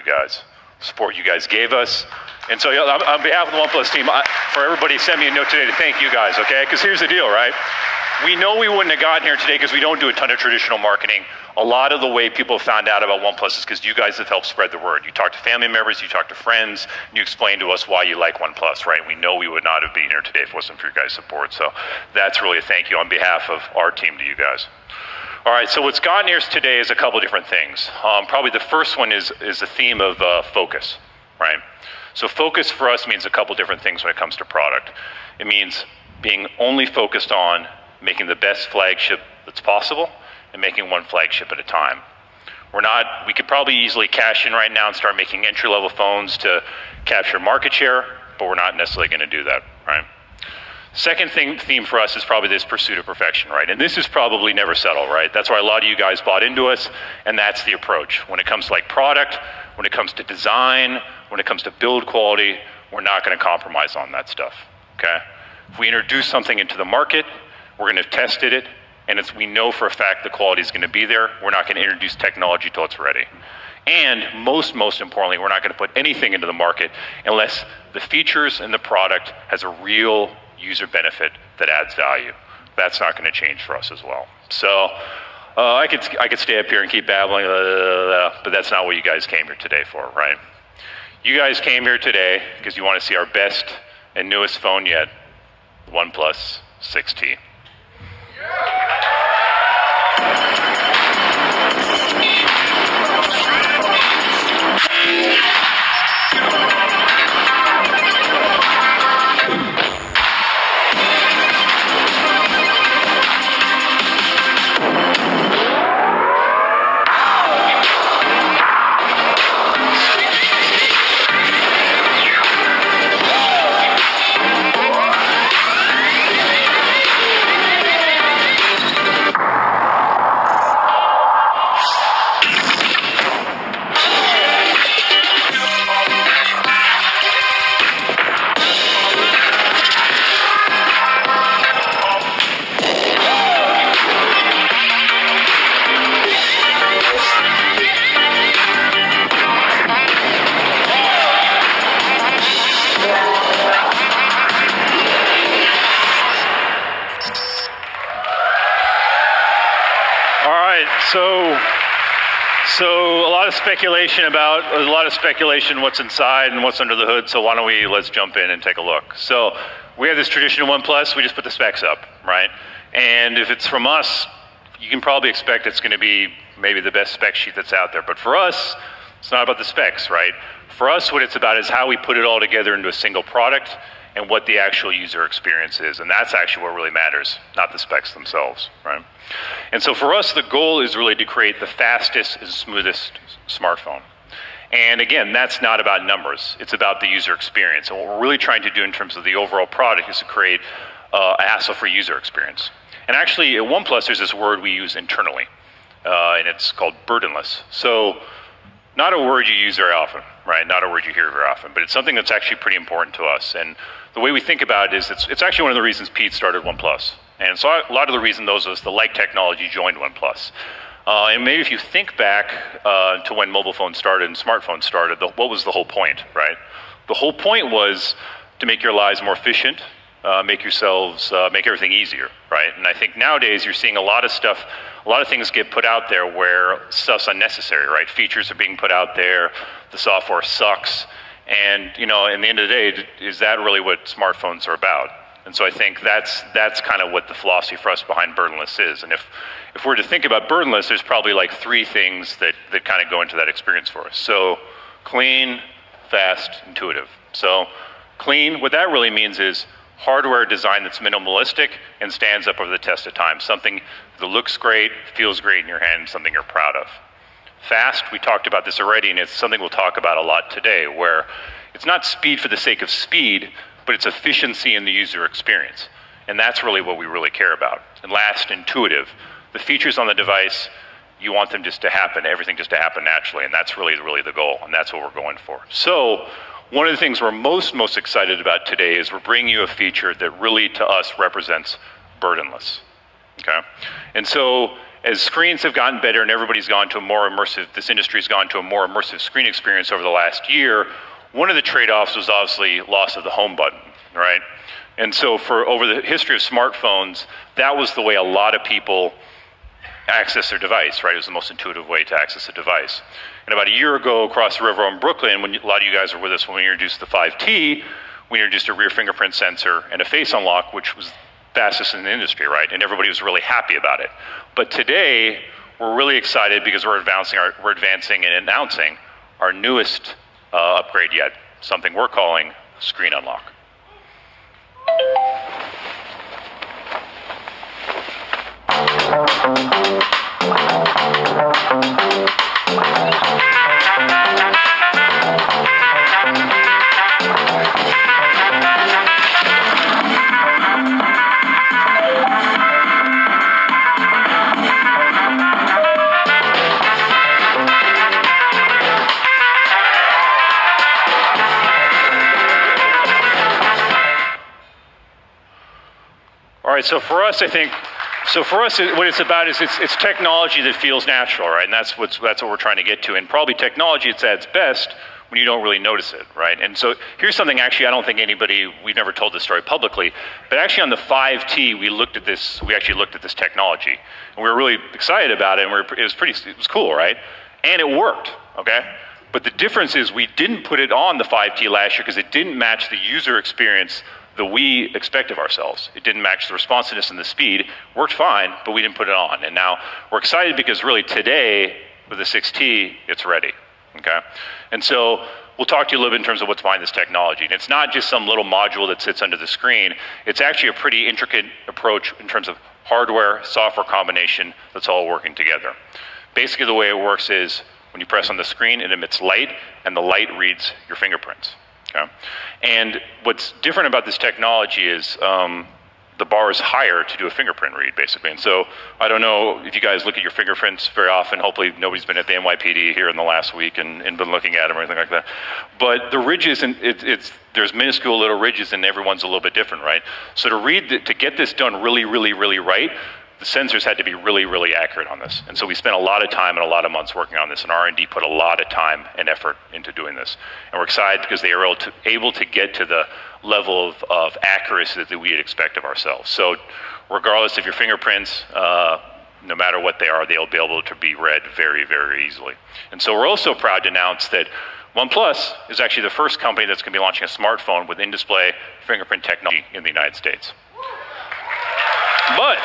guys, support you guys gave us. And so on behalf of the OnePlus team, for everybody sent me a note today to thank you guys, okay? Because here's the deal, right? We know we wouldn't have gotten here today because we don't do a ton of traditional marketing. A lot of the way people found out about OnePlus is because you guys have helped spread the word. You talk to family members, you talk to friends, and you explain to us why you like OnePlus, right? We know we would not have been here today if it wasn't for your guys' support. So that's really a thank you on behalf of our team to you guys. All right, so what's gotten here today is a couple different things. Probably the first one is the theme of focus, right? So focus for us means a couple different things when it comes to product. It means being only focused on making the best flagship that's possible and making one flagship at a time. We could probably easily cash in right now and start making entry-level phones to capture market share, but we're not necessarily gonna do that, right? Second theme for us is probably this pursuit of perfection, right? And this is probably never settle, right? That's why a lot of you guys bought into us, and that's the approach. When it comes to like product, when it comes to design, when it comes to build quality, we're not gonna compromise on that stuff, okay? If we introduce something into the market, we're gonna test it, and we know for a fact the quality is gonna be there. We're not gonna introduce technology till it's ready. And most importantly, we're not gonna put anything into the market unless the features and the product has a real user benefit that adds value. That's not gonna change for us as well. So I could stay up here and keep babbling, but that's not what you guys came here today for, right? You guys came here today because you wanna see our best and newest phone yet, the OnePlus 6T. So a lot of speculation what's inside and what's under the hood, so why don't let's jump in and take a look. So we have this traditional OnePlus, we just put the specs up, right? And if it's from us, you can probably expect it's gonna be maybe the best spec sheet that's out there. But for us, it's not about the specs, right? For us, what it's about is how we put it all together into a single product and what the actual user experience is. And that's actually what really matters, not the specs themselves, right? And so for us, the goal is really to create the fastest and smoothest smartphone. And again, that's not about numbers, it's about the user experience. And what we're really trying to do in terms of the overall product is to create a hassle-free user experience. And actually, at OnePlus, there's this word we use internally, and it's called burdenless. So not a word you use very often, right? Not a word you hear very often, but it's something that's actually pretty important to us. And the way we think about it is it's actually one of the reasons Pete started OnePlus. And so a lot of the reason those was the like technology joined OnePlus. And maybe if you think back to when mobile phones started and smartphones started, what was the whole point, right? The whole point was to make your lives more efficient, make everything easier, right? And I think nowadays you're seeing a lot of things get put out there where stuff's unnecessary, right? Features are being put out there, the software sucks, and in the end of the day, is that really what smartphones are about? And so I think that's kind of what the philosophy for us behind burdenless is. And if we're to think about burdenless, there's probably like three things that kind of go into that experience for us. So clean, fast, intuitive. So clean, what that really means is hardware design that's minimalistic and stands up over the test of time. Something that looks great, feels great in your hand, something you're proud of. Fast, we talked about this already, and it's something we'll talk about a lot today, where it's not speed for the sake of speed, but it's efficiency in the user experience. And that's really what we really care about. And last, intuitive. The features on the device, you want them just to happen, everything just to happen naturally, and that's really the goal, and that's what we're going for. So one of the things we're most excited about today is we're bringing you a feature that really, to us, represents burdenless, okay? And so as screens have gotten better and everybody's gone to a more immersive, this industry's gone to a more immersive screen experience over the last year, one of the trade-offs was obviously loss of the home button, right? And so for over the history of smartphones, that was the way a lot of people access their device, right? It was the most intuitive way to access a device. And about a year ago, across the river in Brooklyn, when a lot of you guys were with us when we introduced the 5T, we introduced a rear fingerprint sensor and a face unlock, which was fastest in the industry, right? And everybody was really happy about it. But today, we're really excited because we're advancing and announcing our newest upgrade yet, something we're calling Screen Unlock. All right, so for us, what it's about is it's technology that feels natural, right? And that's what we're trying to get to. And probably technology it's at its best when you don't really notice it, right? And so here's something actually I don't think we've never told this story publicly, but actually on the 5T, we actually looked at this technology. And we were really excited about it, and it was cool, right? And it worked, okay? But the difference is we didn't put it on the 5T last year because it didn't match the user experience that we expect of ourselves. It didn't match the responsiveness and the speed. Worked fine, but we didn't put it on. And now we're excited because really today, with the 6T, it's ready, okay? And so we'll talk to you a little bit in terms of what's behind this technology. And it's not just some little module that sits under the screen. It's actually a pretty intricate approach in terms of hardware, software combination that's all working together. Basically, the way it works is when you press on the screen, it emits light, and the light reads your fingerprints. Okay. And what's different about this technology is the bar is higher to do a fingerprint read, basically. And so I don't know if you guys look at your fingerprints very often. Hopefully nobody's been at the NYPD here in the last week and been looking at them or anything like that. But the ridges, there's minuscule little ridges and everyone's a little bit different, right? So to get this done really, really, really right, the sensors had to be really, really accurate on this. And so we spent a lot of time and a lot of months working on this, and R&D put a lot of time and effort into doing this. And we're excited because they are able to get to the level of accuracy that we would expect of ourselves. So regardless of your fingerprints, no matter what they are, they'll be able to be read very, very easily. And so we're also proud to announce that OnePlus is actually the first company that's going to be launching a smartphone with in-display fingerprint technology in the United States. But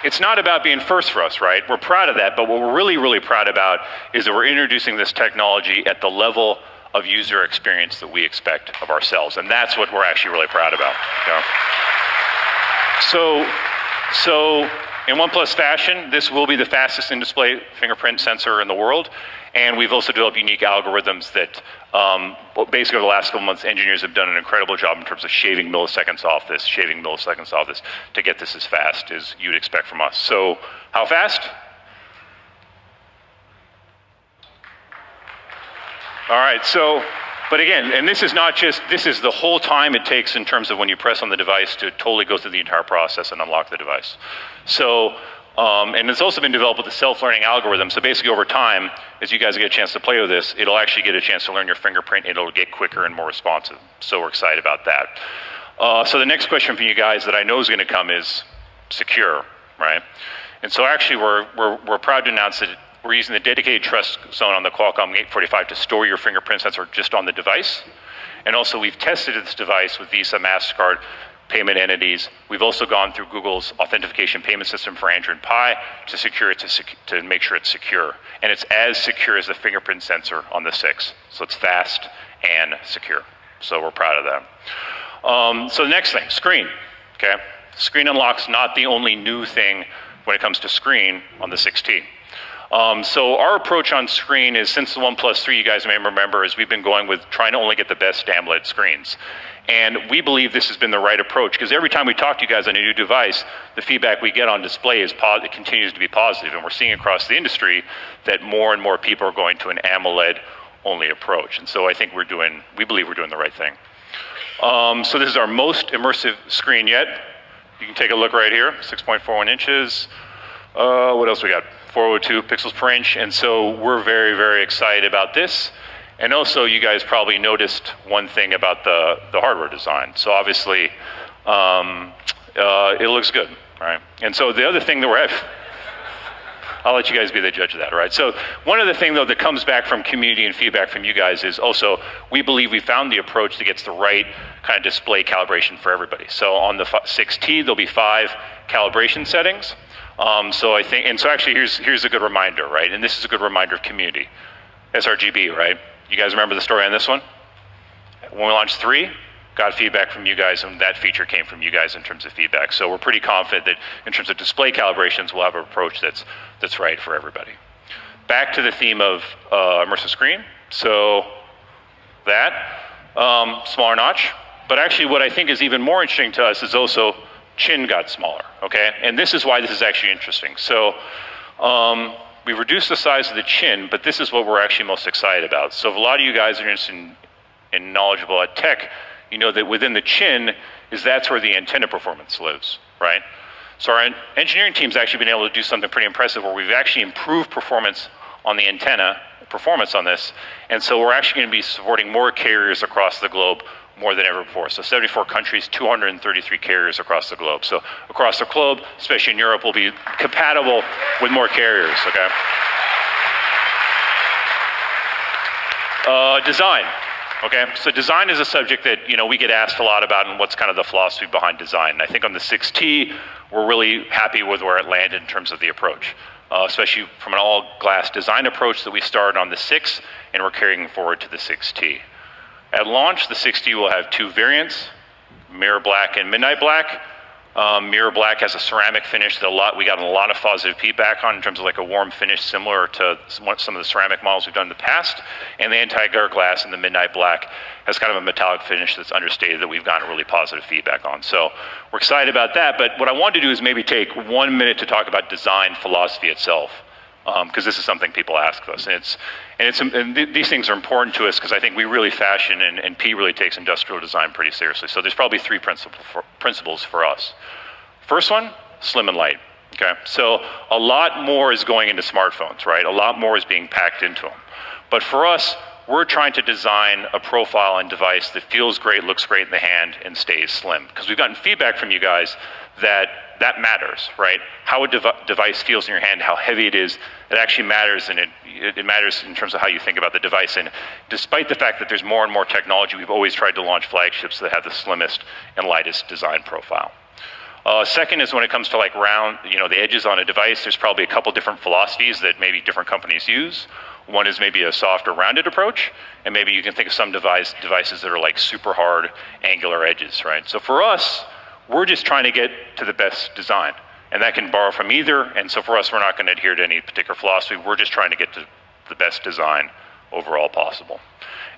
it's not about being first for us, right? We're proud of that, but what we're really, really proud about is that we're introducing this technology at the level of user experience that we expect of ourselves, and that's what we're actually really proud about. You know? So in OnePlus fashion, this will be the fastest in-display fingerprint sensor in the world, and we've also developed unique algorithms that basically over the last couple months, engineers have done an incredible job in terms of shaving milliseconds off this to get this as fast as you'd expect from us. So how fast? All right, so, but again, and this is not just, this is the whole time it takes in terms of when you press on the device to totally go through the entire process and unlock the device. So, and it's also been developed with a self-learning algorithm. So basically over time, as you guys get a chance to play with this, it'll actually get a chance to learn your fingerprint. It'll get quicker and more responsive. So we're excited about that. So the next question from you guys that I know is going to come is secure, right? And so actually we're proud to announce that we're using the dedicated trust zone on the Qualcomm 845 to store your fingerprint sensor just on the device. And also we've tested this device with Visa, MasterCard, payment entities. We've also gone through Google's authentication payment system for Android Pie to secure it to make sure it's secure. And it's as secure as the fingerprint sensor on the 6. So it's fast and secure. So we're proud of that. So the next thing, screen, okay? Screen unlock's not the only new thing when it comes to screen on the 6T. So our approach on screen is, since the OnePlus 3, you guys may remember, is we've been going with trying to only get the best AMOLED screens. And we believe this has been the right approach, because every time we talk to you guys on a new device, the feedback we get on display is it continues to be positive. And we're seeing across the industry that more and more people are going to an AMOLED-only approach. And so I think we believe we're doing the right thing. So this is our most immersive screen yet. you can take a look right here, 6.41 inches. What else we got? 402 pixels per inch. And so we're very, very excited about this. And also, you guys probably noticed one thing about the hardware design. So obviously, it looks good, right? And so the other thing that we're I'll let you guys be the judge of that, right? So one other thing, though, that comes back from community and feedback from you guys is also, we believe we found the approach that gets the right kind of display calibration for everybody. So on the 6T, there'll be 5 calibration settings. So I think, and so actually here's a good reminder, right? And this is a good reminder of community. sRGB, right? You guys remember the story on this one? When we launched 3, got feedback from you guys, and that feature came from you guys in terms of feedback. So we're pretty confident that in terms of display calibrations, we'll have an approach that's right for everybody. Back to the theme of immersive screen. So that, smaller notch. But actually what I think is even more interesting to us is also chin got smaller, okay? And this is why this is actually interesting. So we reduced the size of the chin, but this is what we're actually most excited about. So if a lot of you guys are interested in knowledgeable at tech, you know that within the chin that's where the antenna performance lives, right? So our engineering team's actually been able to do something pretty impressive where we've actually improved performance on the antenna, performance on this, and so we're actually going to be supporting more carriers across the globe more than ever before. So 74 countries, 233 carriers across the globe. So across the globe, especially in Europe, we'll be compatible with more carriers, okay? Design. Okay, so design is a subject that we get asked a lot about, and what's kind of the philosophy behind design. And I think on the 6T, we're really happy with where it landed in terms of the approach, especially from an all-glass design approach that we started on the 6, and we're carrying forward to the 6T. At launch, the 6T will have 2 variants, mirror black and midnight black. Mirror black has a ceramic finish that we got a lot of positive feedback on in terms of like a warm finish similar to some of the ceramic models we've done in the past. And the anti-glare glass in the midnight black has kind of a metallic finish that's understated that we've gotten really positive feedback on. So we're excited about that, but what I wanted to do is maybe take 1 minute to talk about design philosophy itself, because this is something people ask us. And these things are important to us because I think we really fashion and P really takes industrial design pretty seriously. So there's probably 3 principles for us. First one, slim and light. Okay, so a lot more is going into smartphones, right? A lot more is being packed into them. But for us, we're trying to design a profile and device that feels great, looks great in the hand, and stays slim. Because we've gotten feedback from you guys that matters, right? How a device feels in your hand, how heavy it is, it actually matters, and it matters in terms of how you think about the device. And despite the fact that there's more and more technology, we've always tried to launch flagships that have the slimmest and lightest design profile. Second is when it comes to like round, the edges on a device, there's probably a couple different philosophies that maybe different companies use. One is maybe a soft or rounded approach, and maybe you can think of some devices that are like super hard angular edges, right? So for us, we're just trying to get to the best design, and that can borrow from either. And so for us, we're not going to adhere to any particular philosophy. We're just trying to get to the best design overall possible.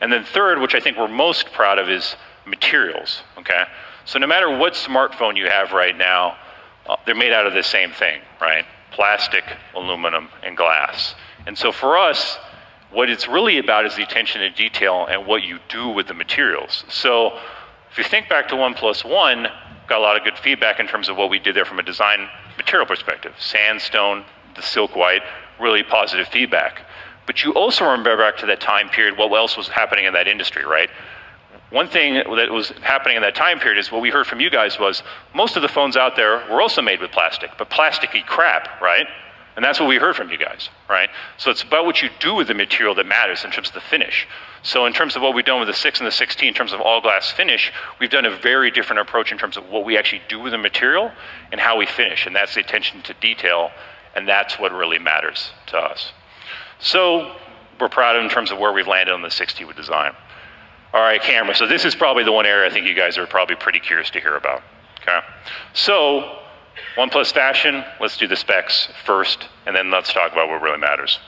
And then third, which I think we're most proud of, is materials, okay? So no matter what smartphone you have right now, they're made out of the same thing, right? Plastic, aluminum, and glass. And so for us, what it's really about is the attention to detail and what you do with the materials. So if you think back to OnePlus One, got a lot of good feedback in terms of what we did there from a design material perspective. Sandstone, the silk white, really positive feedback. But you also remember back to that time period, what else was happening in that industry, right? One thing that was happening in that time period is what we heard from you guys was most of the phones out there were also made with plastic, but plasticky crap, right? And that's what we heard from you guys, right? So it's about what you do with the material that matters in terms of the finish. So in terms of what we've done with the 6 and the 6T in terms of all glass finish, we've done a very different approach in terms of what we actually do with the material and how we finish. And that's the attention to detail, and that's what really matters to us. So we're proud in terms of where we've landed on the 6T with design. All right, camera. So this is probably the one area I think you guys are probably pretty curious to hear about, okay? So OnePlus fashion, let's do the specs first, and then let's talk about what really matters.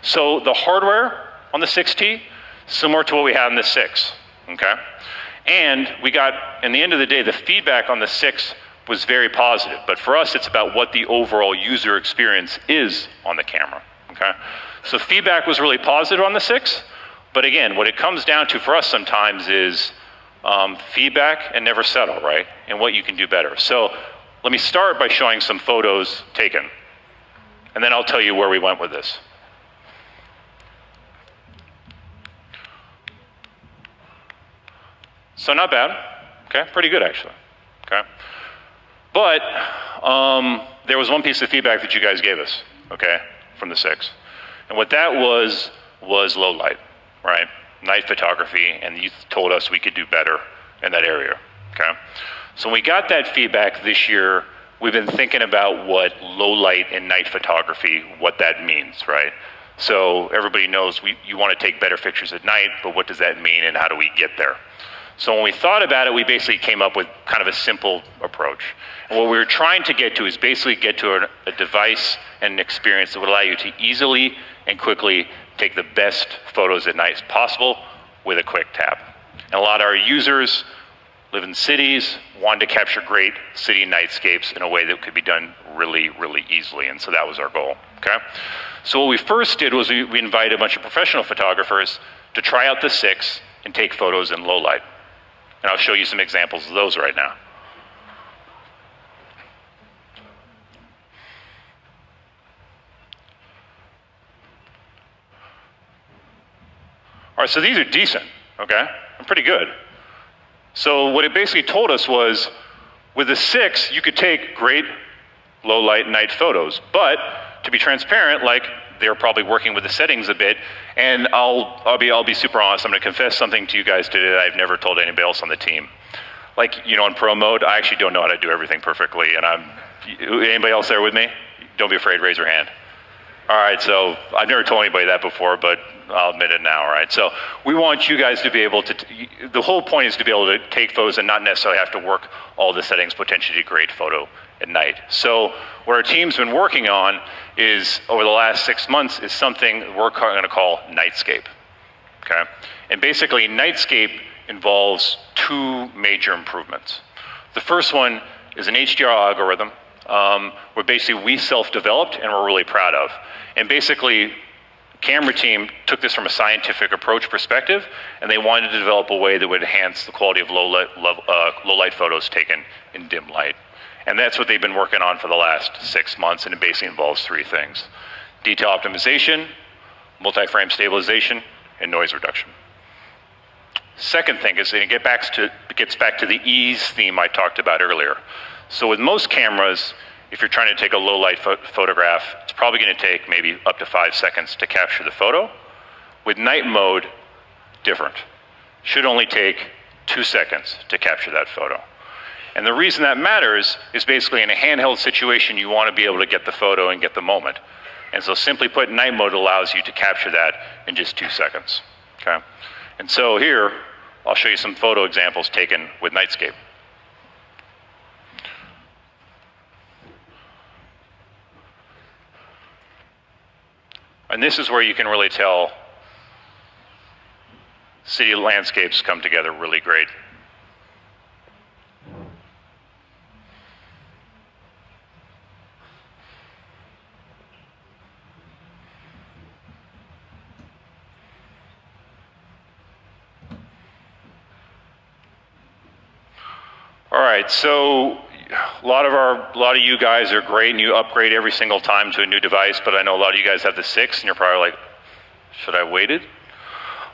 So the hardware on the 6T, similar to what we had in the 6, okay? And we got, in the end of the day, the feedback on the 6 was very positive, but for us, it's about what the overall user experience is on the camera, okay? So feedback was really positive on the 6, but again, what it comes down to for us sometimes is feedback and never settle, right? And what you can do better. So let me start by showing some photos taken, and then I'll tell you where we went with this. So not bad, okay, pretty good actually, okay. But there was one piece of feedback that you guys gave us, okay, from the 6. And what that was low light, right? Night photography, and you told us we could do better in that area, okay? So when we got that feedback this year, we've been thinking about what low light and night photography, what that means, right? So everybody knows you want to take better pictures at night, but what does that mean and how do we get there? So when we thought about it, we basically came up with kind of a simple approach. And what we were trying to get to is basically get to a device and an experience that would allow you to easily and quickly take the best photos at night as possible with a quick tap. And a lot of our users live in cities, wanted to capture great city nightscapes in a way that could be done really, really easily. And so that was our goal, okay? So what we first did was we invited a bunch of professional photographers to try out the 6 and take photos in low light. And I'll show you some examples of those right now. All right, so these are decent, okay? And pretty good. So what it basically told us was, with the 6, you could take great low light night photos, but to be transparent, like they're probably working with the settings a bit, and I'll be super honest, I'm gonna confess something to you guys today that I've never told anybody else on the team. Like, you know, in pro mode, I actually don't know how to do everything perfectly, and anybody else there with me? Don't be afraid, raise your hand. All right, so I've never told anybody that before, but I'll admit it now, all right? So we want you guys to be able to, the whole point is to be able to take photos and not necessarily have to work all the settings potentially to create photo at night. So what our team's been working on is, over the last 6 months, is something we're gonna call Nightscape, okay? And basically, Nightscape involves 2 major improvements. The first one is an HDR algorithm where basically we self-developed and we're really proud of. And basically, camera team took this from a scientific approach perspective, and they wanted to develop a way that would enhance the quality of low light photos taken in dim light. And that's what they've been working on for the last 6 months, and it basically involves 3 things: detail optimization, multi-frame stabilization, and noise reduction. Second thing is, it gets back to the ease theme I talked about earlier. So with most cameras, if you're trying to take a low light photograph, it's probably gonna take maybe up to 5 seconds to capture the photo. With night mode, different. Should only take 2 seconds to capture that photo. And the reason that matters is basically in a handheld situation, you wanna be able to get the photo and get the moment. And so simply put, night mode allows you to capture that in just 2 seconds, okay? And so here, I'll show you some photo examples taken with Nightscape. And this is where you can really tell city landscapes come together really great. All right, so a lot of you guys are great and you upgrade every single time to a new device, but I know a lot of you guys have the 6 and you're probably like, should I have waited?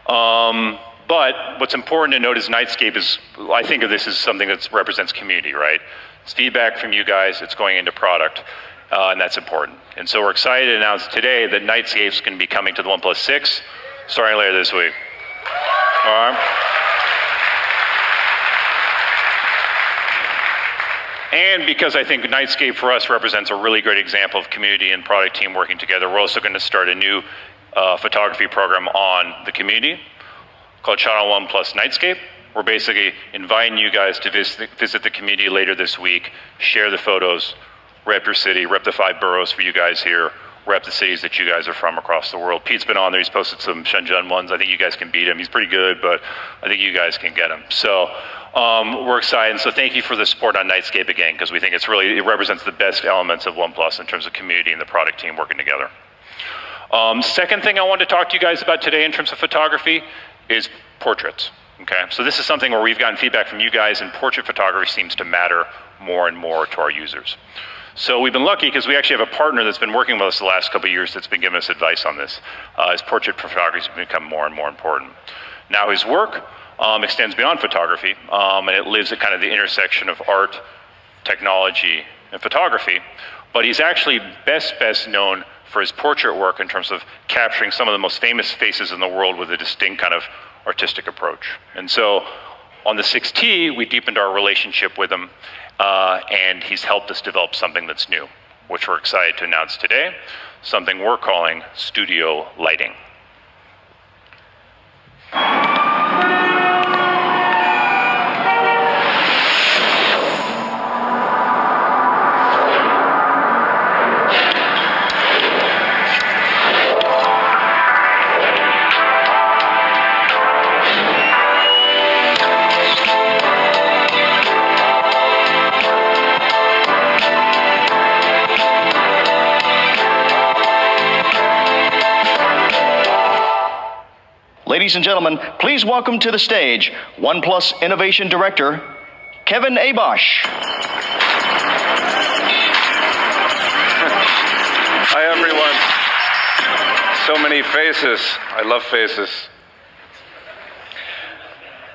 But what's important to note is Nightscape is, I think of this as something that represents community, right? It's feedback from you guys, it's going into product, and that's important. And so we're excited to announce today that Nightscape's gonna be coming to the OnePlus 6 starting later this week. All right. And because I think Nightscape for us represents a really great example of community and product team working together, we're also going to start a new photography program on the community called Shot on OnePlus Nightscape. We're basically inviting you guys to visit the community later this week, share the photos, rep your city, rep the 5 boroughs for you guys here, rep the cities that you guys are from across the world. Pete's been on there, he's posted some Shenzhen ones. I think you guys can beat him. He's pretty good, but I think you guys can get him. So we're excited, so thank you for the support on Nightscape again, because we think it represents the best elements of OnePlus in terms of community and the product team working together. Second thing I wanted to talk to you guys about today in terms of photography is portraits, okay? So this is something where we've gotten feedback from you guys, and portrait photography seems to matter more and more to our users. So we've been lucky because we actually have a partner that's been working with us the last couple of years that's been giving us advice on this, as portrait photography has become more and more important. Now his work extends beyond photography, and it lives at kind of the intersection of art, technology, and photography, but he's actually best known for his portrait work in terms of capturing some of the most famous faces in the world with a distinct kind of artistic approach. And so on the 6T, we deepened our relationship with him, and he's helped us develop something that's new, which we're excited to announce today, something we're calling studio lighting. Ladies and gentlemen, please welcome to the stage OnePlus Innovation Director, Kevin Abosh. Hi, everyone. So many faces. I love faces.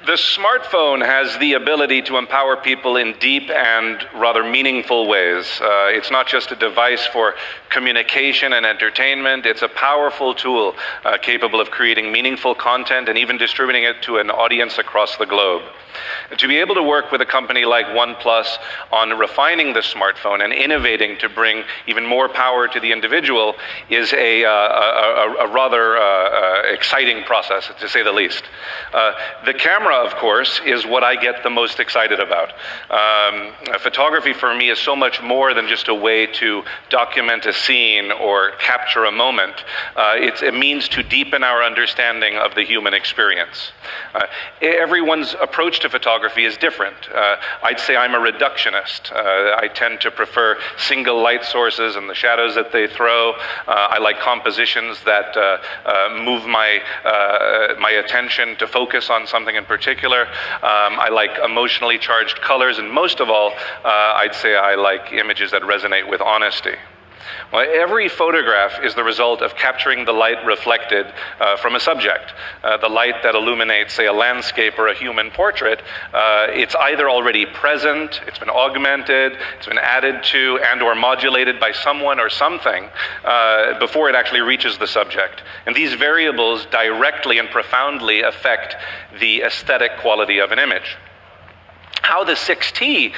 The smartphone has the ability to empower people in deep and rather meaningful ways. It's not just a device for communication and entertainment. It's a powerful tool capable of creating meaningful content and even distributing it to an audience across the globe. To be able to work with a company like OnePlus on refining the smartphone and innovating to bring even more power to the individual is a rather exciting process, to say the least. The camera, of course, is what I get the most excited about. Photography for me is so much more than just a way to document a scene or capture a moment. It's a means to deepen our understanding of the human experience. Everyone's approach to photography is different. I'd say I'm a reductionist. I tend to prefer single light sources and the shadows that they throw. I like compositions that move my attention to focus on something in particular. I like emotionally charged colors, and most of all, I'd say I like images that resonate with honesty. Well, every photograph is the result of capturing the light reflected from a subject. The light that illuminates, say, a landscape or a human portrait, it's either already present, it's been augmented, it's been added to and or modulated by someone or something before it actually reaches the subject. And these variables directly and profoundly affect the aesthetic quality of an image. How the 6T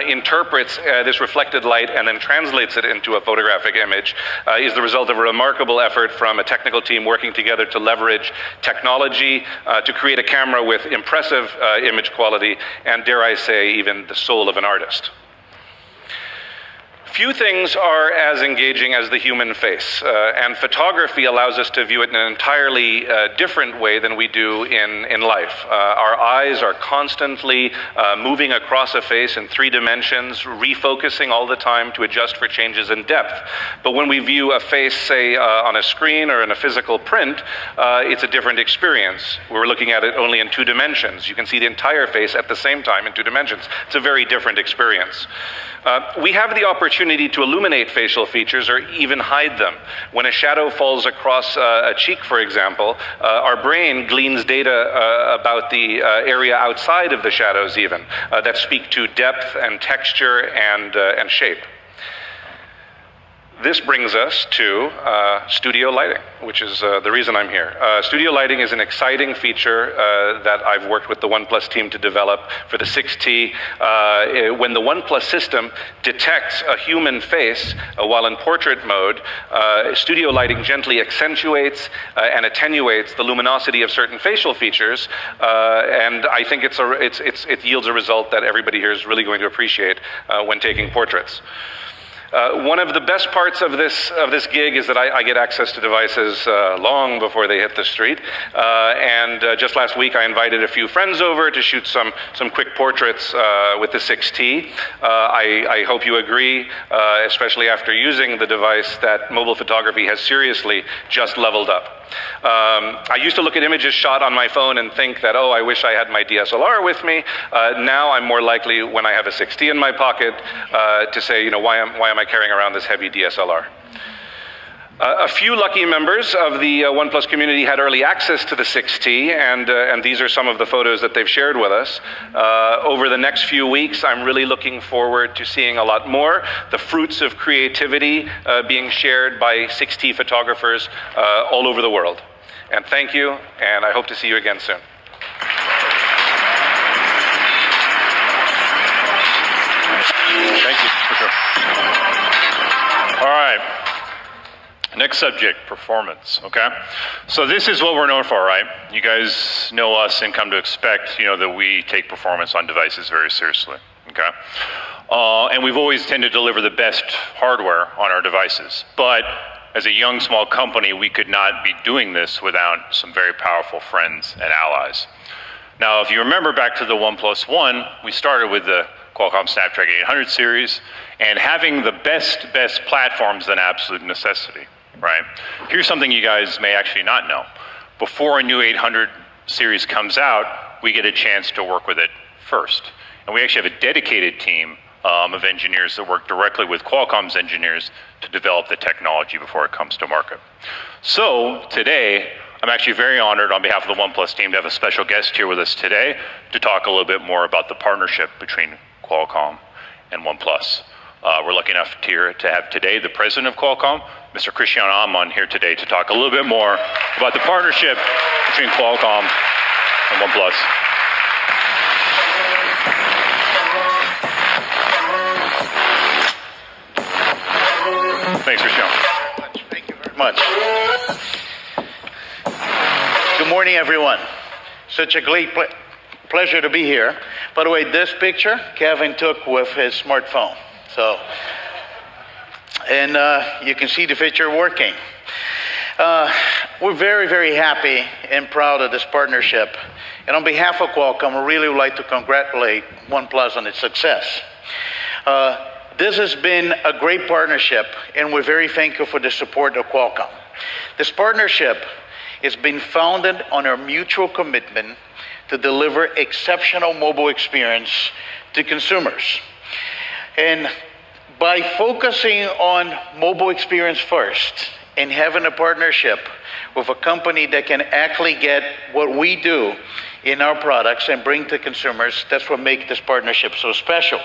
interprets this reflected light and then translates it into a photographic image is the result of a remarkable effort from a technical team working together to leverage technology to create a camera with impressive image quality and, dare I say, even the soul of an artist. Few things are as engaging as the human face, and photography allows us to view it in an entirely different way than we do in life. Our eyes are constantly moving across a face in 3 dimensions, refocusing all the time to adjust for changes in depth. But when we view a face, say, on a screen or in a physical print, it's a different experience. We're looking at it only in 2 dimensions. You can see the entire face at the same time in 2 dimensions. It's a very different experience. We have the opportunity to illuminate facial features or even hide them. When a shadow falls across a cheek, for example, our brain gleans data about the area outside of the shadows even that speak to depth and texture and shape. This brings us to studio lighting, which is the reason I'm here. Studio lighting is an exciting feature that I've worked with the OnePlus team to develop for the 6T. When the OnePlus system detects a human face while in portrait mode, studio lighting gently accentuates and attenuates the luminosity of certain facial features, and I think it yields a result that everybody here is really going to appreciate when taking portraits. One of the best parts of this gig is that I get access to devices long before they hit the street. Just last week, I invited a few friends over to shoot some quick portraits with the 6T. I hope you agree, especially after using the device, that mobile photography has seriously just leveled up. I used to look at images shot on my phone and think that, oh, I wish I had my DSLR with me. Now I'm more likely, when I have a 6T in my pocket, to say, you know, why am I carrying around this heavy DSLR? A few lucky members of the OnePlus community had early access to the 6T, and these are some of the photos that they've shared with us. Over the next few weeks, I'm really looking forward to seeing a lot more. The fruits of creativity being shared by 6T photographers all over the world. And thank you, and I hope to see you again soon. Thank you, for sure. All right. Next subject, performance, okay? So this is what we're known for, right? You guys know us and come to expect, you know, that we take performance on devices very seriously, okay? And we've always tended to deliver the best hardware on our devices. But as a young, small company, we could not be doing this without some very powerful friends and allies. Now, if you remember back to the OnePlus One, we started with the Qualcomm Snapdragon 800 series, and having the best platforms is an absolute necessity. Right? Here's something you guys may actually not know. Before a new 800 series comes out, we get a chance to work with it first. And we actually have a dedicated team of engineers that work directly with Qualcomm's engineers to develop the technology before it comes to market. So today, I'm actually very honored on behalf of the OnePlus team to have a special guest here with us today to talk a little bit more about the partnership between Qualcomm and OnePlus. We're lucky enough to have today the president of Qualcomm, Mr. Cristiano Amon, here today to talk a little bit more about the partnership between Qualcomm and OnePlus. Thanks, Cristiano. Thank you very much. Good morning, everyone. Such a great pleasure to be here. By the way, this picture Kevin took with his smartphone. You can see the picture working. We're very happy and proud of this partnership. And on behalf of Qualcomm, I really would like to congratulate OnePlus on its success. This has been a great partnership, and we're very thankful for the support of Qualcomm. This partnership has been founded on our mutual commitment to deliver exceptional mobile experience to consumers. And by focusing on mobile experience first and having a partnership with a company that can actually get what we do in our products and bring to consumers, that's what makes this partnership so special.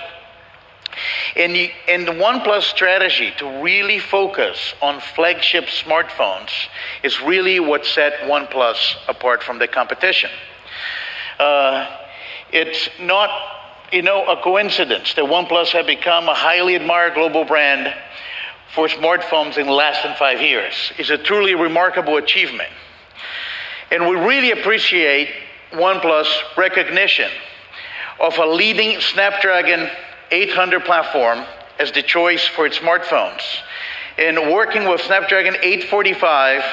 And the OnePlus strategy to really focus on flagship smartphones is really what set OnePlus apart from the competition. It's not a coincidence that OnePlus had become a highly admired global brand for smartphones in less than 5 years. It's a truly remarkable achievement. And we really appreciate OnePlus' recognition of a leading Snapdragon 800 platform as the choice for its smartphones. And working with Snapdragon 845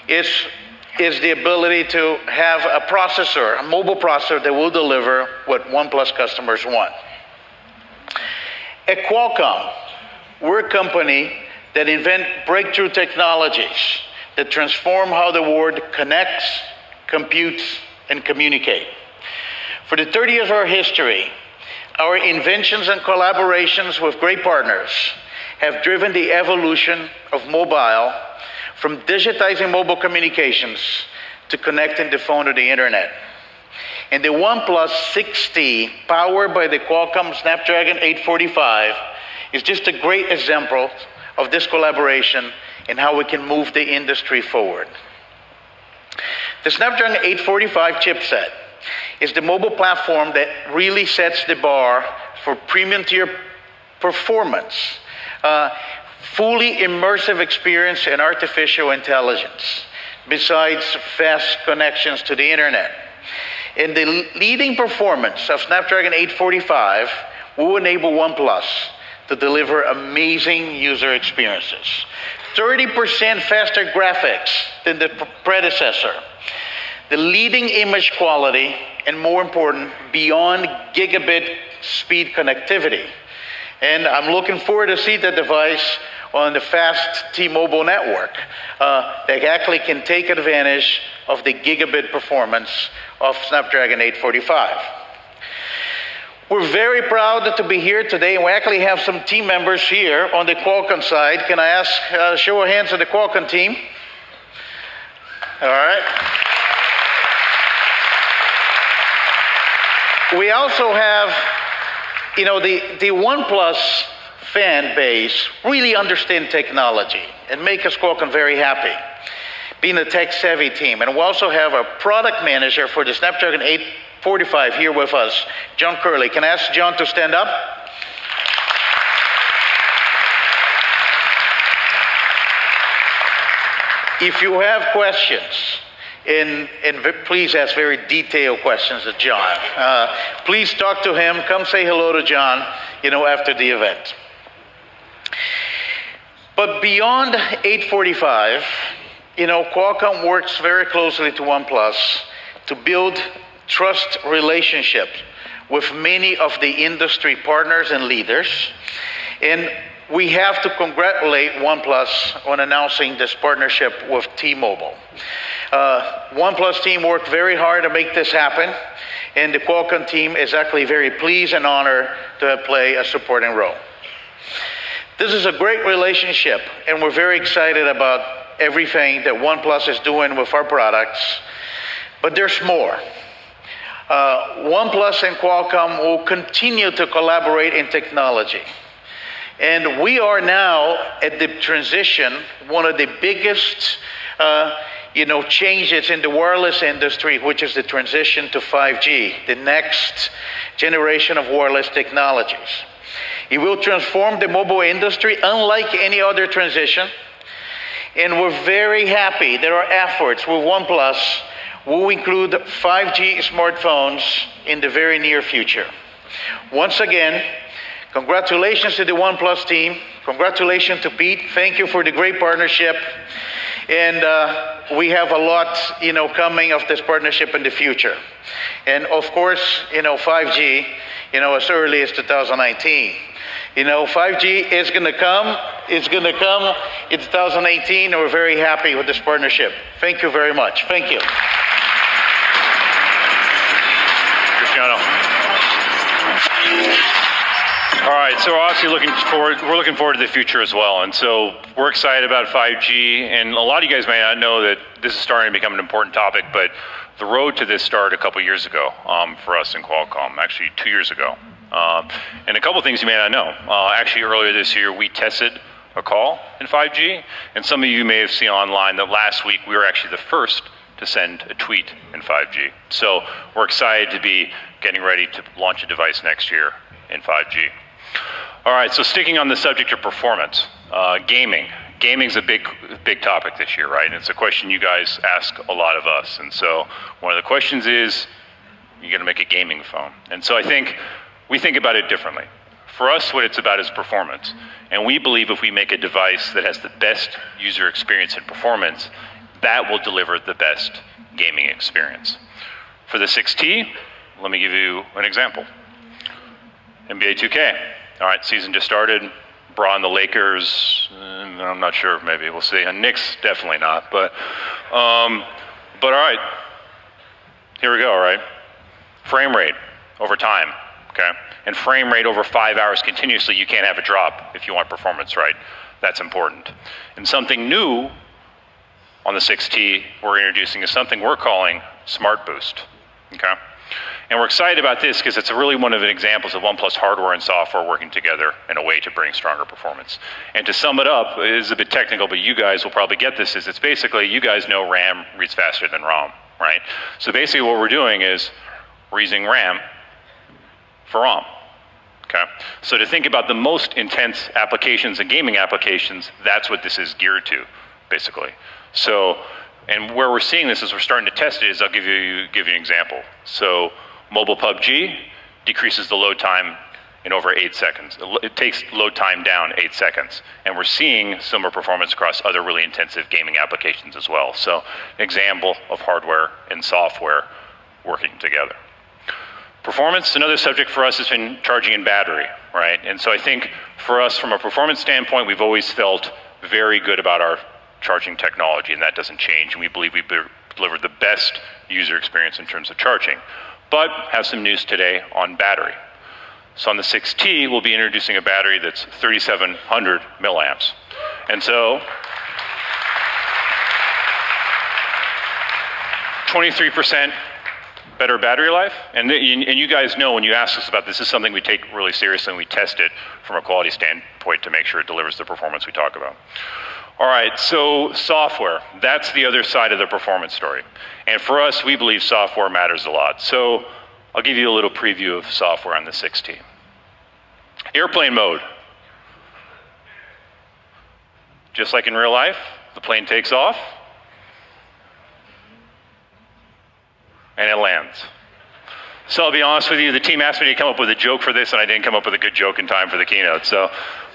is the ability to have a processor, a mobile processor that will deliver what OnePlus customers want. At Qualcomm, we're a company that invent breakthrough technologies that transform how the world connects, computes, and communicates. For the 30 years of our history, our inventions and collaborations with great partners have driven the evolution of mobile from digitizing mobile communications to connecting the phone to the internet. And the OnePlus 6T, powered by the Qualcomm Snapdragon 845, is just a great example of this collaboration and how we can move the industry forward. The Snapdragon 845 chipset is the mobile platform that really sets the bar for premium tier performance, fully immersive experience and artificial intelligence, besides fast connections to the internet. And the leading performance of Snapdragon 845 will enable OnePlus to deliver amazing user experiences. 30% faster graphics than the predecessor. The leading image quality, and more important, beyond gigabit speed connectivity. And I'm looking forward to see the device on the fast T-Mobile network that actually can take advantage of the gigabit performance of Snapdragon 845. We're very proud to be here today, and we actually have some team members here on the Qualcomm side. Can I ask show of hands to the Qualcomm team? All right. We also have, the OnePlus fan base really understand technology and make us Qualcomm very happy, being a tech-savvy team. And we also have a product manager for the Snapdragon 845 here with us, John Curley. Can I ask John to stand up? If you have questions, and please ask very detailed questions to John. Please talk to him. Come say hello to John, after the event. But beyond 845, Qualcomm works very closely to OnePlus to build trust relationships with many of the industry partners and leaders. And we have to congratulate OnePlus on announcing this partnership with T-Mobile. OnePlus team worked very hard to make this happen, and the Qualcomm team is actually very pleased and honored to play a supporting role. This is a great relationship, and we're very excited about everything that OnePlus is doing with our products. But there's more. OnePlus and Qualcomm will continue to collaborate in technology. And we are now at the transition, one of the biggest changes in the wireless industry, which is the transition to 5G, the next generation of wireless technologies. It will transform the mobile industry unlike any other transition. And we're very happy that our efforts with OnePlus will include 5G smartphones in the very near future. Once again, congratulations to the OnePlus team. Congratulations to Pete. Thank you for the great partnership. And we have a lot, coming of this partnership in the future. And of course, 5G, as early as 2019. 5G is going to come. It's going to come in 2018, and we're very happy with this partnership. Thank you very much. Thank you. Cristiano. All right, so we're obviously looking forward to the future as well. And so we're excited about 5G, and a lot of you guys may not know that this is starting to become an important topic, but the road to this started a couple years ago for us in Qualcomm, actually 2 years ago. And a couple things you may not know. Actually, earlier this year, we tested a call in 5G, and some of you may have seen online that last week we were actually the first to send a tweet in 5G. So we're excited to be getting ready to launch a device next year in 5G. All right, so sticking on the subject of performance, gaming. Gaming's a big topic this year, right? And it's a question you guys ask a lot of us. And so one of the questions is, you're going to make a gaming phone. And so we think about it differently. For us, what it's about is performance. And we believe if we make a device that has the best user experience and performance, that will deliver the best gaming experience. For the 6T, let me give you an example. NBA 2K. All right, season just started. LeBron, the Lakers, I'm not sure, maybe we'll see. And Knicks, definitely not. But all right, here we go, all right? Frame rate over time, okay? And frame rate over 5 hours continuously, you can't have a drop if you want performance, right? That's important. And something new on the 6T we're introducing is something we're calling Smart Boost, okay? And we're excited about this because it's really one of the examples of OnePlus hardware and software working together in a way to bring stronger performance. And to sum it up, it is a bit technical, but you guys will probably get this, is it's basically, you guys know RAM reads faster than ROM, right? So basically what we're doing is we're using RAM for ROM, okay? So to think about the most intense applications and gaming applications, that's what this is geared to, basically. So, and where we're seeing this as we're starting to test it is, I'll give you an example. So mobile PUBG decreases the load time in over 8 seconds. It takes load time down 8 seconds. And we're seeing similar performance across other really intensive gaming applications as well. So an example of hardware and software working together. Performance, another subject for us has been charging in battery, right? And so I think for us, from a performance standpoint, we've always felt very good about our charging technology, and that doesn't change. And we believe we delivered the best user experience in terms of charging. But have some news today on battery. So on the 6T, we'll be introducing a battery that's 3,700 milliamps. And so 23% better battery life. And you guys know when you ask us about this, is something we take really seriously, and we test it from a quality standpoint to make sure it delivers the performance we talk about. All right, so software, that's the other side of the performance story. And for us, we believe software matters a lot. So I'll give you a little preview of software on the 6T. Airplane mode. Just like in real life, the plane takes off and it lands. So I'll be honest with you, the team asked me to come up with a joke for this, and I didn't come up with a good joke in time for the keynote.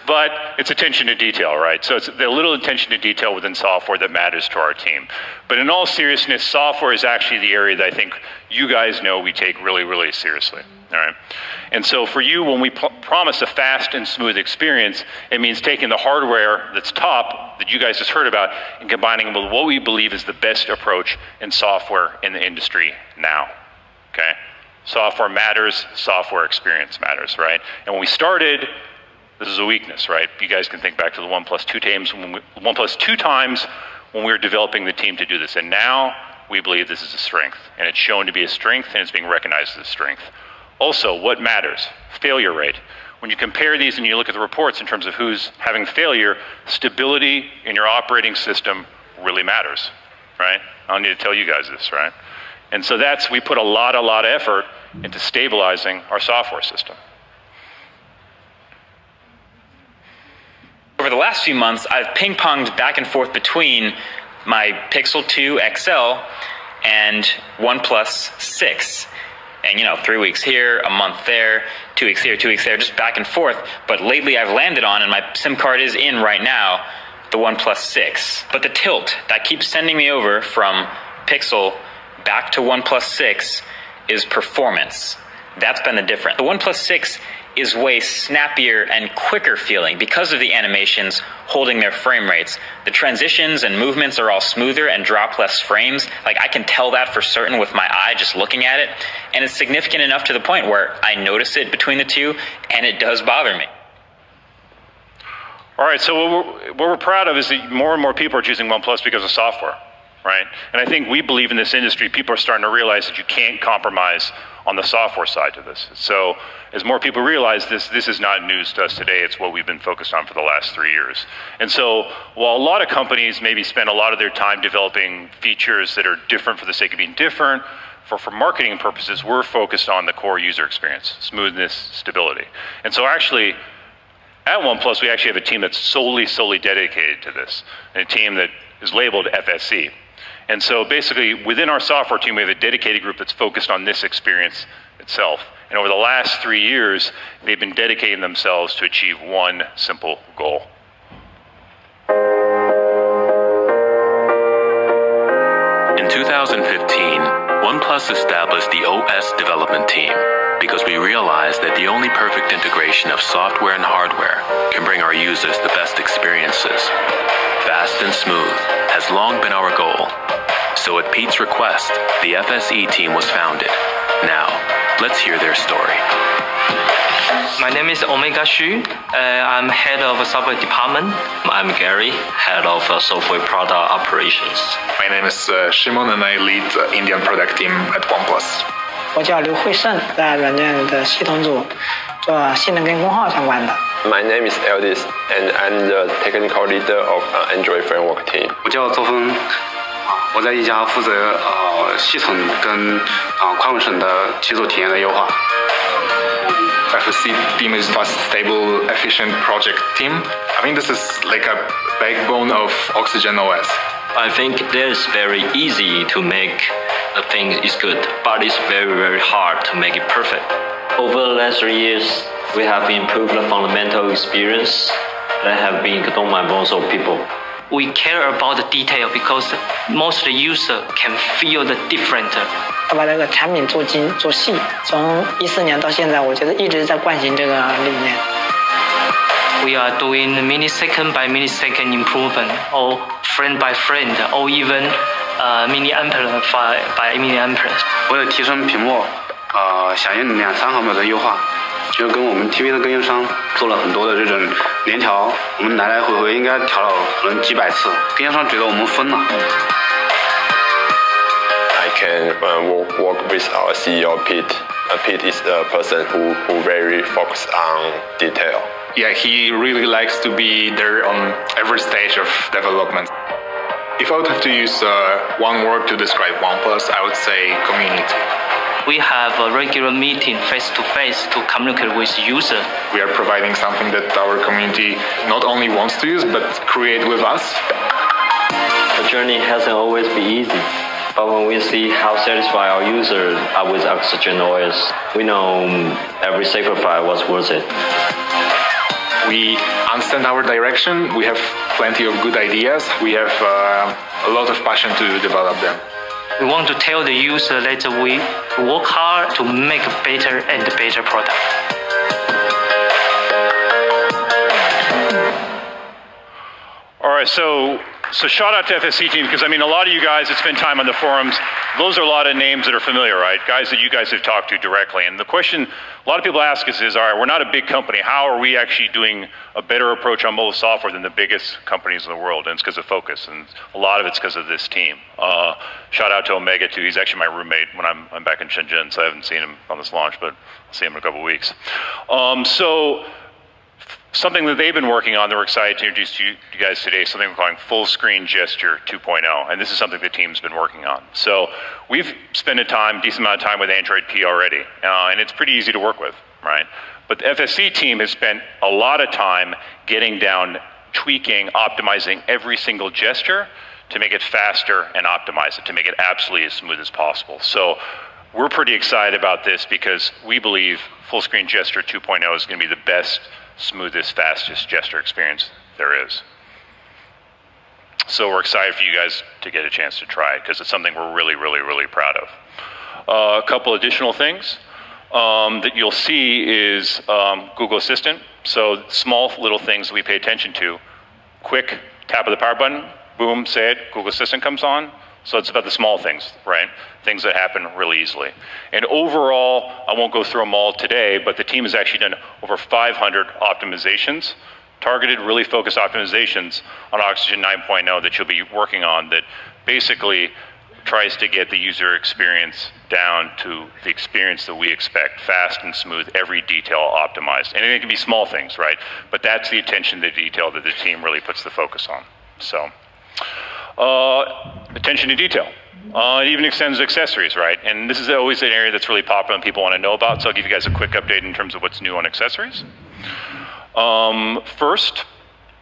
But it's attention to detail, right? So it's the little attention to detail within software that matters to our team. But in all seriousness, software is actually the area that I think you guys know we take really, really seriously, all right? And so for you, when we promise a fast and smooth experience, it means taking the hardware that's top, that you guys just heard about, and combining it with what we believe is the best approach in software in the industry now, okay? Software matters, software experience matters, right? And when we started, this is a weakness, right? You guys can think back to the OnePlus 2 times when we were developing the team to do this. And now we believe this is a strength, and it's shown to be a strength, and it's being recognized as a strength. Also, what matters? Failure rate. When you compare these and you look at the reports in terms of who's having failure, stability in your operating system really matters, right? I don't need to tell you guys this, right? And so we put a lot of effort into stabilizing our software system. Over the last few months, I've ping-ponged back and forth between my Pixel 2 XL and OnePlus 6. And 3 weeks here, a month there, 2 weeks here, 2 weeks there, just back and forth. But lately I've landed on, and my SIM card is in right now, the OnePlus 6. But the tilt that keeps sending me over from Pixel back to OnePlus 6 is performance. That's been the difference. The OnePlus 6 is way snappier and quicker feeling because of the animations holding their frame rates. The transitions and movements are all smoother and drop less frames. Like, I can tell that for certain with my eye just looking at it, and it's significant enough to the point where I notice it between the two, and it does bother me. All right, so what we're proud of is that more and more people are choosing OnePlus because of software, right? And I think we believe in this industry, people are starting to realize that you can't compromise on the software side to this. So as more people realize this is not news to us today, it's what we've been focused on for the last 3 years. And so while a lot of companies maybe spend a lot of their time developing features that are different for the sake of being different, for marketing purposes, we're focused on the core user experience, smoothness, stability. And so actually, at OnePlus, we actually have a team that's solely dedicated to this, and a team that is labeled FSC. And so basically, within our software team, we have a dedicated group that's focused on this experience itself. And over the last 3 years, they've been dedicating themselves to achieve one simple goal. In 2015, OnePlus established the OS development team because we realized that the only perfect integration of software and hardware can bring our users the best experiences. Fast and smooth has long been our goal. So at Pete's request, the FSE team was founded. Now, let's hear their story. My name is Omega Xu. I'm head of software department. I'm Gary, head of software product operations. My name is Shimon, and I lead the Indian product team at OnePlus. 我叫刘慧胜，在软件的系统组做性能跟功耗相关的。 My name is Eldis, and I'm the technical leader of Android framework team. 我叫邹峰，我在一家负责系统跟宽稳省的基础体验的优化。 FSC team is fast, stable, efficient project team. I think this is like a backbone of Oxygen OS. I think it is very easy to make the thing is good, but it's very, very hard to make it perfect. Over the last 3 years, we have improved the fundamental experience that have been ignored by most of people. We care about the detail because most of the user can feel the different. 要把这个产品做精做细，从14年到现在，我觉得一直在惯行这个理念。We are doing millisecond by millisecond improvement, or frame by frame, or even milliampere by milliampere. 为了提升屏幕，响应2-3毫秒的优化，就跟我们 TV 的供应商做了很多的这种联调，我们来来回回应该调了可能几百次，供应商觉得我们疯了。I can work with our CEO Pete. Pete is a person who very focused on detail. Yeah, he really likes to be there on every stage of development. If I would have to use one word to describe OnePlus, I would say community. We have a regular meeting face-to-face to communicate with users. We are providing something that our community not only wants to use, but create with us. The journey hasn't always been easy, but when we see how satisfied our users are with Oxygen OS, we know every sacrifice was worth it. We understand our direction, we have plenty of good ideas, we have a lot of passion to develop them. We want to tell the user that we work hard to make a better and better product. All right, so shout out to FSC team, because I mean, a lot of you guys that spend time on the forums, those are a lot of names that are familiar, right? Guys that you guys have talked to directly. And the question a lot of people ask us is, all right, we're not a big company. How are we actually doing a better approach on mobile software than the biggest companies in the world? And it's because of focus, and a lot of it's because of this team. Shout out to Omega too. He's actually my roommate when I'm back in Shenzhen, so I haven't seen him on this launch, but I'll see him in a couple of weeks. So something that they've been working on that we're excited to introduce to you guys today, something we're calling Full Screen Gesture 2.0, and this is something the team's been working on. So we've spent a decent amount of time with Android P already, and it's pretty easy to work with, right? But the FSC team has spent a lot of time getting down, tweaking, optimizing every single gesture to make it faster and optimize it, to make it absolutely as smooth as possible. So we're pretty excited about this because we believe Full Screen Gesture 2.0 is going to be the best, smoothest, fastest gesture experience there is. So we're excited for you guys to get a chance to try it because it's something we're really, really, really proud of. A couple additional things that you'll see is Google Assistant. So small little things we pay attention to. Quick tap of the power button, boom, say it, Google Assistant comes on. So it's about the small things, right? Things that happen really easily. And overall, I won't go through them all today, but the team has actually done over 500 optimizations, targeted, really focused optimizations on Oxygen 9.0 that you'll be working on that basically tries to get the user experience down to the experience that we expect, fast and smooth, every detail optimized. And it can be small things, right? But that's the attention to detail that the team really puts the focus on. So. Attention to detail. It even extends to accessories, right? And this is always an area that's really popular and people want to know about, so I'll give you guys a quick update in terms of what's new on accessories. First,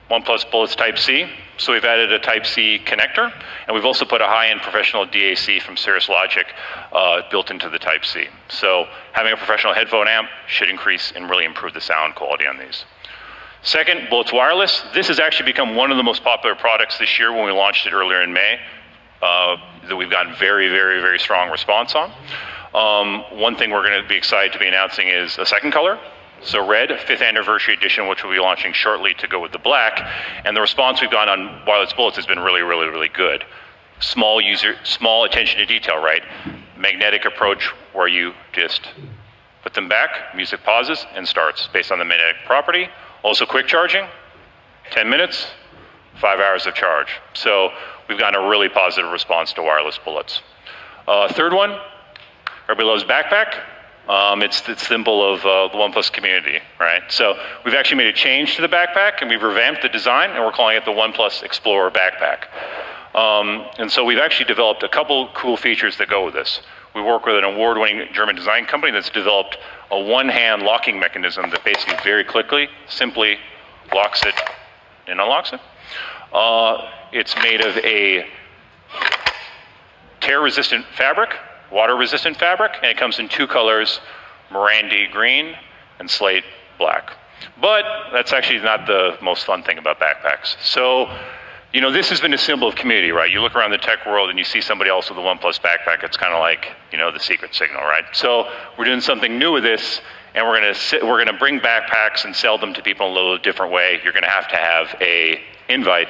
OnePlus Bullets Type-C. So we've added a Type-C connector, and we've also put a high-end professional DAC from Cirrus Logic built into the Type-C. So having a professional headphone amp should increase and really improve the sound quality on these. Second, Bullets Wireless. This has actually become one of the most popular products this year when we launched it earlier in May, that we've gotten very, very, very strong response on. One thing we're going to be excited to be announcing is a second color. So red, 5th anniversary edition, which we'll be launching shortly to go with the black. And the response we've gotten on wireless bullets has been really, really, really good. Small attention to detail, right? Magnetic approach where you just put them back, music pauses and starts based on the magnetic property. Also quick charging, 10 minutes, 5 hours of charge. So we've gotten a really positive response to wireless bullets. Third one, everybody loves backpack. It's the symbol of the OnePlus community, right? So we've actually made a change to the backpack and we've revamped the design and we're calling it the OnePlus Explorer Backpack. And so we've actually developed a couple cool features that go with this. We work with an award-winning German design company that's developed a one-hand locking mechanism that basically very quickly, simply locks it and unlocks it. It's made of a tear-resistant fabric, water-resistant fabric, and it comes in two colors, Morandi green and slate black. But that's actually not the most fun thing about backpacks. So, you know, this has been a symbol of community, right? You look around the tech world and you see somebody else with a OnePlus backpack, it's kind of like, you know, the secret signal, right? So we're doing something new with this, and we're gonna bring backpacks and sell them to people in a little different way. You're gonna have a invite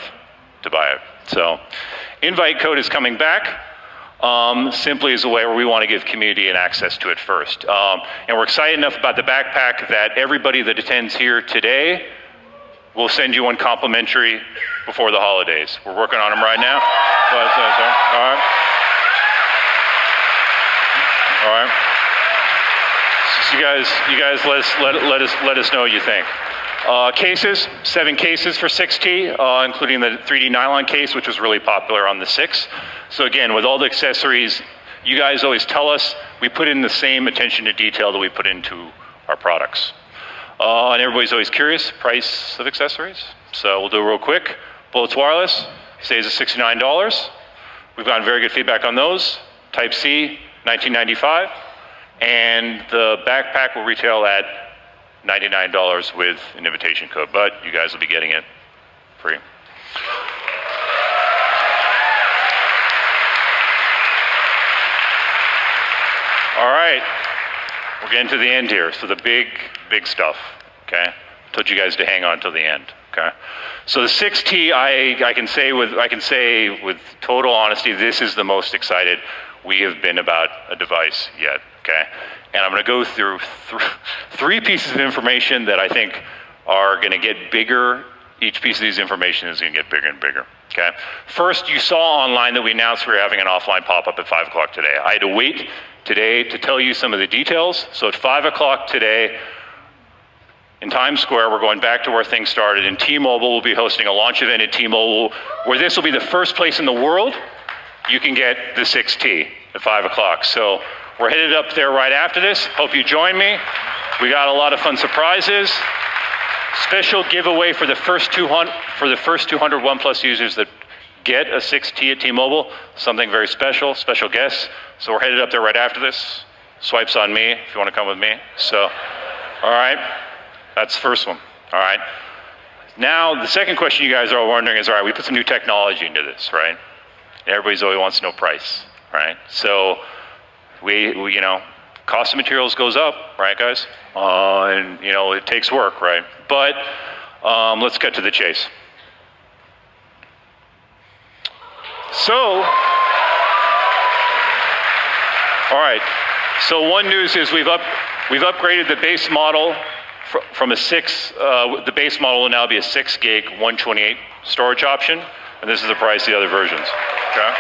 to buy it. So, invite code is coming back. Simply as a way where we want to give community an access to it first. And we're excited enough about the backpack that everybody that attends here today will send you one complimentary before the holidays. We're working on them right now. All right. All right. So you guys let us know what you think. Cases, 7 cases for 6T, including the 3D nylon case, which was really popular on the 6. So again, with all the accessories, you guys always tell us, we put in the same attention to detail that we put into our products. And everybody's always curious, price of accessories. So we'll do it real quick. Bullets Wireless stays at $69. We've gotten very good feedback on those. Type-C, $19.95. And the backpack will retail at $99 with an invitation code, but you guys will be getting it free. All right, we're getting to the end here. So the big stuff, okay? I told you guys to hang on till the end, okay? So the 6T, I can say with total honesty, this is the most excited we have been about a device yet, okay? And I'm gonna go through 3 pieces of information that I think are gonna get bigger. Each piece of these information is gonna get bigger and bigger, okay? First, you saw online that we announced we were having an offline pop-up at 5 o'clock today. I had to wait today to tell you some of the details. So at 5 o'clock today, in Times Square, we're going back to where things started, and T-Mobile will be hosting a launch event at T-Mobile, where this will be the first place in the world you can get the 6T at 5 o'clock. So we're headed up there right after this. Hope you join me. We got a lot of fun surprises. Special giveaway for the first 200 OnePlus users that get a 6T at T-Mobile. Something very special, special guests. So we're headed up there right after this. Swipes on me if you want to come with me. So, all right, that's the first one. All right. Now, the second question you guys are wondering is, all right, we put some new technology into this, right? Everybody's always wants to know price, right? So we you know, cost of materials goes up, right, guys? And you know, it takes work, right? But let's get to the chase. So, all right. So one news is we've upgraded the base model from a 6. The base model will now be a 6 gig 128 storage option, and this is the price of the other versions. Okay.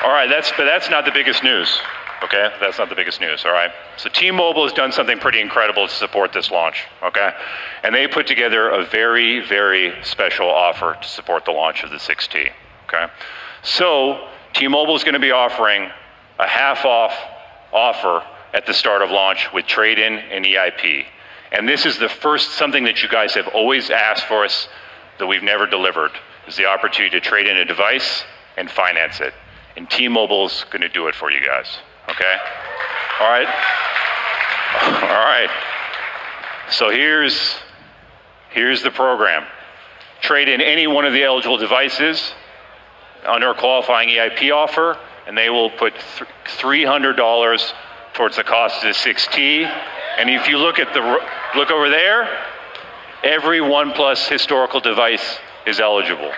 All right, but that's not the biggest news, okay? That's not the biggest news, all right? So T-Mobile has done something pretty incredible to support this launch, okay? And they put together a very, very special offer to support the launch of the 6T, okay? So T-Mobile is going to be offering a half-off offer at the start of launch with trade-in and EIP. And this is the first, something that you guys have always asked for us that we've never delivered, is the opportunity to trade in a device and finance it. And T-Mobile's going to do it for you guys, okay? All right? All right. So here's the program. Trade in any one of the eligible devices under a qualifying EIP offer, and they will put $300 towards the cost of the 6T. And if you look over there, every OnePlus historical device is eligible.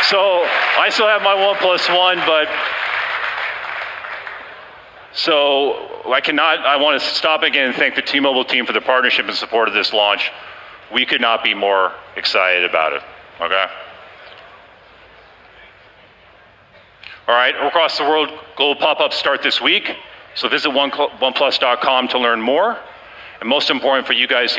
So I still have my OnePlus One, but so I want to stop again and thank the T-Mobile team for the partnership and support of this launch. We could not be more excited about it, okay? All right, across the world, global pop-ups start this week. So visit OnePlus.com to learn more. And most important for you guys here,